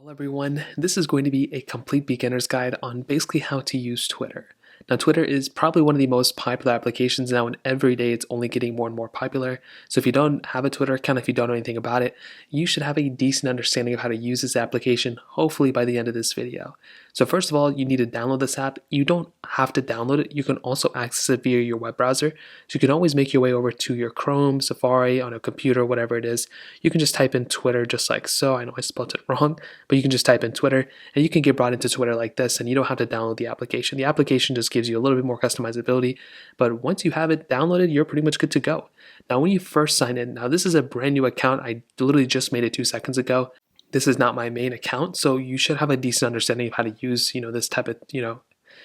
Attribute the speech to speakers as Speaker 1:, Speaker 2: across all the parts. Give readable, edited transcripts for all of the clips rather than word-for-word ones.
Speaker 1: Well, everyone, this is going to be a complete beginner's guide on basically how to use Twitter. Now, Twitter is probably one of the most popular applications now, and every day it's only getting more and more popular. So if you don't have a Twitter account, if you don't know anything about it, you should have a decent understanding of how to use this application, hopefully by the end of this video. So first of all, you need to download this app. You don't have to download it. You can also access it via your web browser. So you can always make your way over to your Chrome, Safari, on a computer, whatever it is. You can just type in Twitter just like so. I know I spelled it wrong, but you can just type in Twitter and you can get brought into Twitter like this, and you don't have to download the application. The application just gives you a little bit more customizability, but once you have it downloaded, you're pretty much good to go. Now, when you first sign in, now this is a brand new account. I literally just made it 2 seconds ago. This is not my main account, so you should have a decent understanding of how to use, this type of,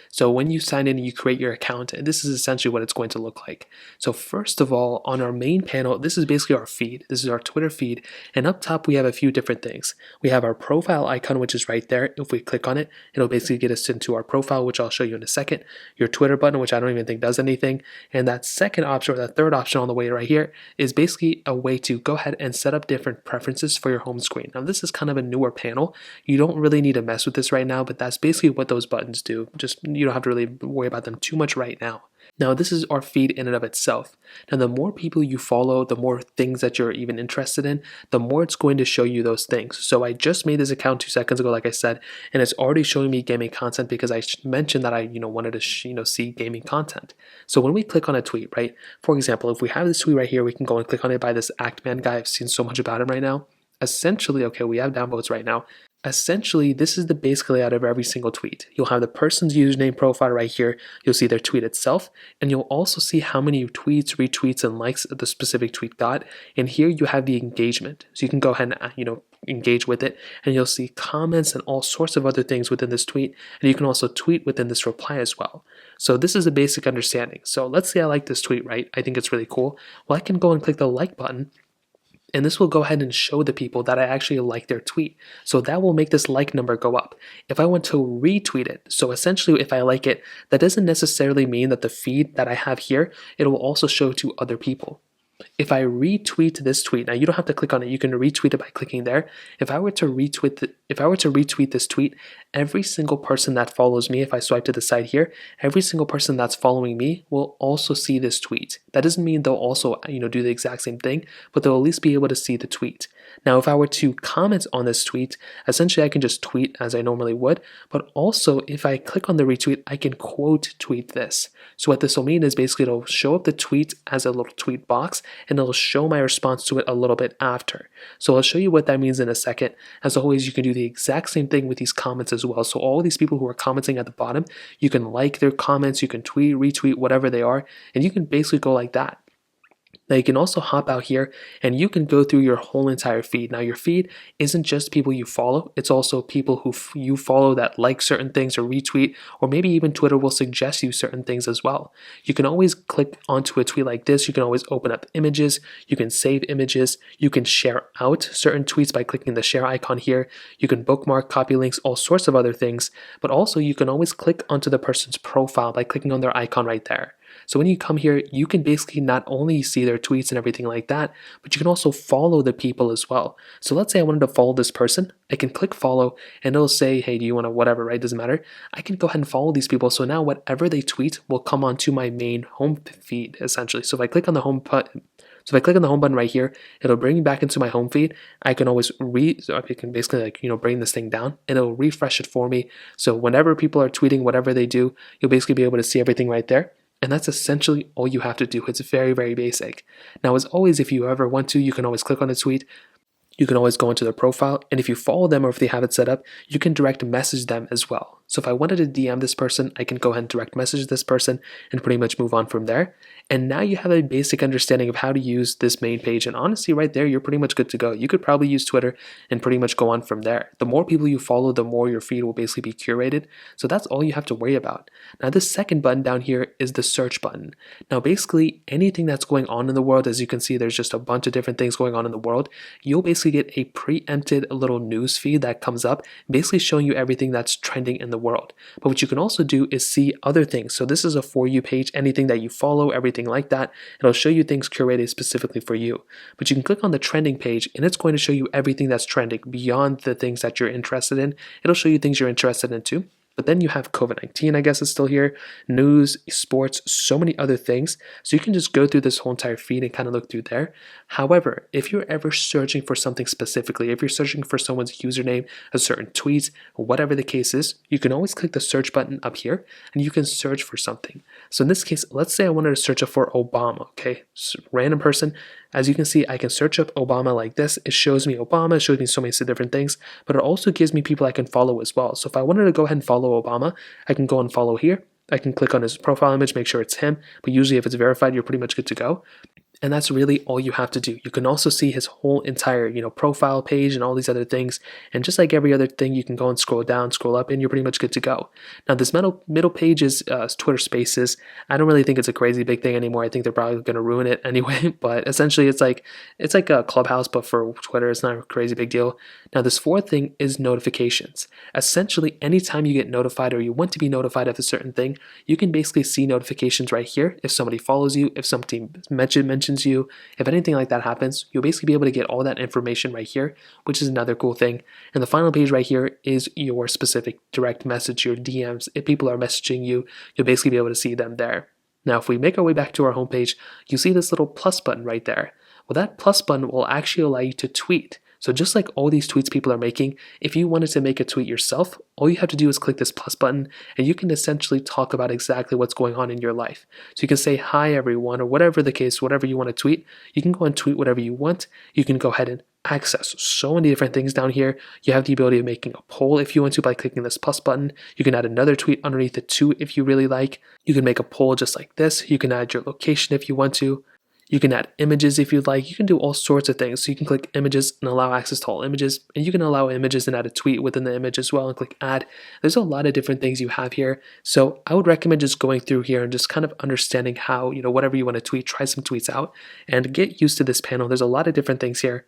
Speaker 1: So when you sign in and you create your account, and this is essentially what it's going to look like. So first of all, on our main panel, this is basically our feed. This is our Twitter feed, and up top we have a few different things. We have our profile icon, which is right there. If we click on it, it'll basically get us into our profile, which I'll show you in a second. Your Twitter button, which I don't even think does anything. And that second option, or that third option on the way right here, is basically a way to go ahead and set up different preferences for your home screen. Now this is kind of a newer panel. You don't really need to mess with this right now, but that's basically what those buttons do. You don't have to really worry about them too much right now. Now, this is our feed in and of itself. Now, the more people you follow, the more things that you're even interested in, the more it's going to show you those things. So I just made this account 2 seconds ago, like I said, and it's already showing me gaming content because I mentioned that I, wanted to, see gaming content. So when we click on a tweet, right? For example, if we have this tweet right here, we can go and click on it by this Actman guy. I've seen so much about him right now. Essentially, okay, we have downvotes right now. Essentially, this is the basic layout of every single tweet. You'll have the person's username profile right here. You'll see their tweet itself, and you'll also see how many tweets, retweets, and likes the specific tweet got. And here you have the engagement. So you can go ahead and, engage with it, and you'll see comments and all sorts of other things within this tweet. And you can also tweet within this reply as well. So this is a basic understanding. So let's say I like this tweet, right? I think it's really cool. Well, I can go and click the like button, and this will go ahead and show the people that I actually like their tweet. So that will make this like number go up. If I want to retweet it, so essentially if I like it, that doesn't necessarily mean that the feed that I have here, it will also show to other people. If I retweet this tweet, now you don't have to click on it, you can retweet it by clicking there. If I were to retweet this tweet, every single person that follows me, if I swipe to the side here, every single person that's following me will also see this tweet. That doesn't mean they'll also, do the exact same thing, but they'll at least be able to see the tweet. Now, if I were to comment on this tweet, essentially I can just tweet as I normally would, but also if I click on the retweet, I can quote tweet this. So what this will mean is basically it'll show up the tweet as a little tweet box, and it'll show my response to it a little bit after. So I'll show you what that means in a second. As always, you can do the exact same thing with these comments as well. So all these people who are commenting at the bottom, you can like their comments, you can tweet, retweet, whatever they are, and you can basically go like that. Now you can also hop out here and you can go through your whole entire feed. Now your feed isn't just people you follow, it's also people who you follow that like certain things or retweet, or maybe even Twitter will suggest you certain things as well. You can always click onto a tweet like this, you can always open up images, you can save images, you can share out certain tweets by clicking the share icon here, you can bookmark, copy links, all sorts of other things, but also you can always click onto the person's profile by clicking on their icon right there. So when you come here, you can basically not only see their tweets and everything like that, but you can also follow the people as well. So let's say I wanted to follow this person. I can click follow and it'll say, hey, do you want to whatever, right? Doesn't matter. I can go ahead and follow these people. So now whatever they tweet will come onto my main home feed, essentially. So if I click on the home button right here, it'll bring me back into my home feed. I can always I can basically bring this thing down and it'll refresh it for me. So whenever people are tweeting, whatever they do, you'll basically be able to see everything right there. And that's essentially all you have to do. It's very, very basic. Now, as always, if you ever want to, you can always click on a tweet. You can always go into their profile. And if you follow them or if they have it set up, you can direct message them as well. So if I wanted to DM this person, I can go ahead and direct message this person and pretty much move on from there. And now you have a basic understanding of how to use this main page. And honestly, right there, you're pretty much good to go. You could probably use Twitter and pretty much go on from there. The more people you follow, the more your feed will basically be curated. So that's all you have to worry about. Now, this second button down here is the search button. Now, basically anything that's going on in the world, as you can see, there's just a bunch of different things going on in the world. You'll basically get a preempted little news feed that comes up, basically showing you everything that's trending in the world. But what you can also do is see other things. So this is a For You page, anything that you follow, everything like that. It'll show you things curated specifically for you. But you can click on the trending page and it's going to show you everything that's trending beyond the things that you're interested in. It'll show you things you're interested in too. But then you have COVID-19, I guess, is still here, news, sports, so many other things. So you can just go through this whole entire feed and kind of look through there. However, if you're ever searching for something specifically, if you're searching for someone's username, a certain tweet, whatever the case is, you can always click the search button up here and you can search for something. So in this case, let's say I wanted to search up for Obama, okay? So random person. As you can see, I can search up Obama like this. It shows me Obama, it shows me so many different things, but it also gives me people I can follow as well. So if I wanted to go ahead and follow Obama, I can go and follow here. I can click on his profile image, make sure it's him, but usually if it's verified, you're pretty much good to go. And that's really all you have to do. You can also see his whole entire, profile page and all these other things. And just like every other thing, you can go and scroll down, scroll up, and you're pretty much good to go. Now, this middle page is Twitter Spaces. I don't really think it's a crazy big thing anymore. I think they're probably going to ruin it anyway. But essentially, it's like a Clubhouse, but for Twitter. It's not a crazy big deal. Now, this fourth thing is notifications. Essentially, anytime you get notified or you want to be notified of a certain thing, you can basically see notifications right here. If somebody follows you, if somebody mentions you, if anything like that happens, you'll basically be able to get all that information right here, which is another cool thing. And the final page right here is your specific direct message, your DMs. If people are messaging you, you'll basically be able to see them there. Now, if we make our way back to our homepage, you see this little plus button right there. Well, that plus button will actually allow you to tweet. So just like all these tweets people are making, if you wanted to make a tweet yourself, all you have to do is click this plus button and you can essentially talk about exactly what's going on in your life. So you can say, hi everyone, or whatever the case, whatever you want to tweet, you can go and tweet whatever you want. You can go ahead and access so many different things down here. You have the ability of making a poll if you want to by clicking this plus button. You can add another tweet underneath it too if you really like. You can make a poll just like this. You can add your location if you want to. You can add images if you'd like. You can do all sorts of things. So you can click images and allow access to all images. And you can allow images and add a tweet within the image as well and click add. There's a lot of different things you have here. So I would recommend just going through here and just kind of understanding how, whatever you want to tweet, try some tweets out and get used to this panel. There's a lot of different things here.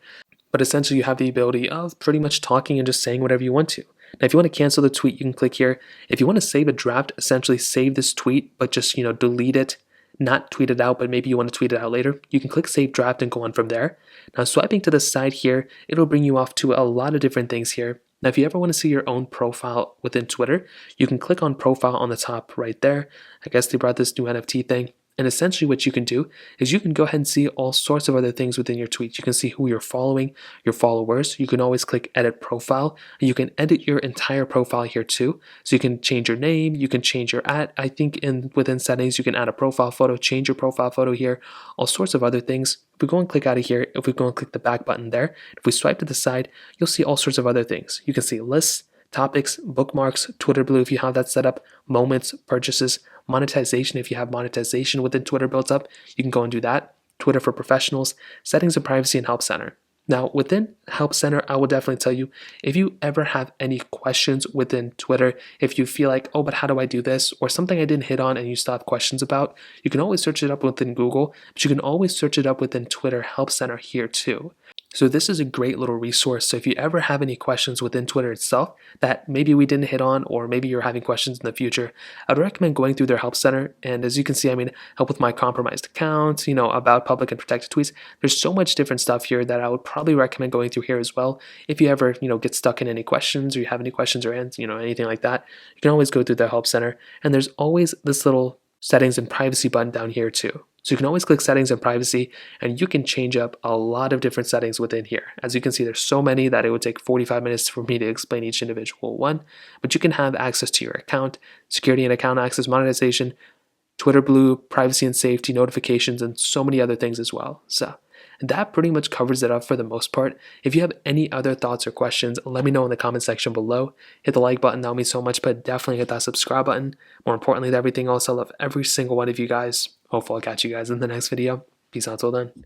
Speaker 1: But essentially you have the ability of pretty much talking and just saying whatever you want to. Now, if you want to cancel the tweet, you can click here. If you want to save a draft, essentially save this tweet, but just, delete it. Not tweet it out, but maybe you want to tweet it out later, you can click Save Draft and go on from there. Now, swiping to the side here, it'll bring you off to a lot of different things here. Now, if you ever want to see your own profile within Twitter, you can click on Profile on the top right there. I guess they brought this new NFT thing. And essentially what you can do is you can go ahead and see all sorts of other things within your tweets. You can see who you're following, your followers. You can always click edit profile and you can edit your entire profile here too. So you can change your name, you can change your I think within settings, you can add a profile photo, change your profile photo here, all sorts of other things. If we go and click out of here, if we go and click the back button there, if we swipe to the side, you'll see all sorts of other things. You can see lists, topics, bookmarks, Twitter Blue if you have that set up, moments, purchases, monetization if you have monetization within Twitter built up, you can go and do that. Twitter for professionals, settings of privacy, and help center. Now, within Help Center, I will definitely tell you, if you ever have any questions within Twitter, if you feel like, oh, but how do I do this? Or something I didn't hit on and you still have questions about, you can always search it up within Google, but you can always search it up within Twitter Help Center here too. So this is a great little resource. So if you ever have any questions within Twitter itself that maybe we didn't hit on, or maybe you're having questions in the future, I'd recommend going through their help center. And as you can see, help with my compromised account, about public and protected tweets. There's so much different stuff here that I would probably recommend going through here as well. If you ever, get stuck in any questions or you have any questions or, anything like that, you can always go through the help center. And there's always this little settings and privacy button down here too. So you can always click settings and privacy and you can change up a lot of different settings within here. As you can see, there's so many that it would take 45 minutes for me to explain each individual one, but you can have access to your account, security and account access, monetization, Twitter Blue, privacy and safety, notifications, and so many other things as well. So that pretty much covers it up for the most part. If you have any other thoughts or questions, let me know in the comment section below. Hit the like button, that would mean so much, but definitely hit that subscribe button. More importantly than everything else, I love every single one of you guys. Hopefully I'll catch you guys in the next video. Peace out till then.